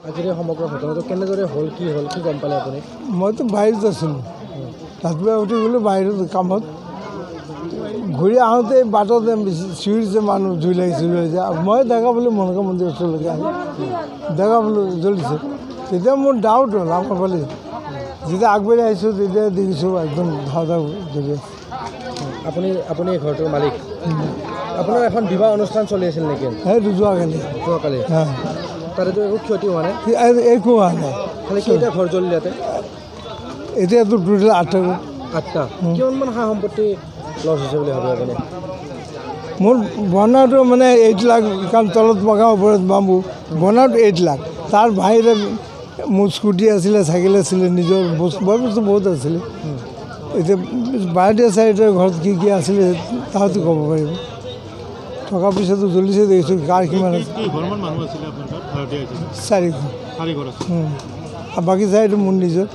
আজিৰ সমগ্ৰ ঘটনাটো কেনেদৰে হ'ল কি গম পালে আপুনি? মইতো বাহিৰত আছিলোঁ, ৰাতিপুৱা উঠি গ'লোঁ বাহিৰত কামত। ঘূৰি আহোঁতে বাটত চিঞৰিছে মানুহ, জুই লাগিছে। মই দেখা পালোঁ মনসা মন্দিৰৰ ওচৰলৈকে আহি দেখা পালোঁ জ্বলিছে। তেতিয়া মোৰ ডাউট হ'ল আমাৰ ফালে। যেতিয়া আগবাঢ়ি আহিছোঁ তেতিয়া দেখিছোঁ একদম ধাৰা জ্বলি আছে। আপুনি এই ঘৰটোৰ মালিক? আপোনাৰ এখন বিবাহ অনুষ্ঠান চলি আছিল নেকি? সেইটো যোৱাকালি হ্যাঁ, তাতেতো একো ক্ষতি হোৱা নাই? একো হোৱা নাই। খালি কেইটা ঘৰ জ্বলিল ইয়াতে? এতিয়াতো টোটেল 8টা। কিমানমান সা সম্পত্তি লছ হৈছে বুলি ভাবে আপুনি? মোৰ বনাওঁটো মানে 8 লাখ, কাৰণ তলত পকা ওপৰত বাম্বু, বনাওঁটো 8 লাখ। তাৰ বাহিৰে মোৰ স্কুটি আছিলে, চাইকেল আছিলে, নিজৰ বস্তু বহুত আছিলে। এতিয়া বাহিৰৰ চাইডৰ ঘৰত কি কি আছিলে তাহাঁতি ক'ব পাৰিব। টকা পইচাটো জ্বলিছে দেখিছোঁ। কাৰ কিমান আছে? 4 ঘৰ। আৰু বাকী চাইডটো মোৰ নিজৰ।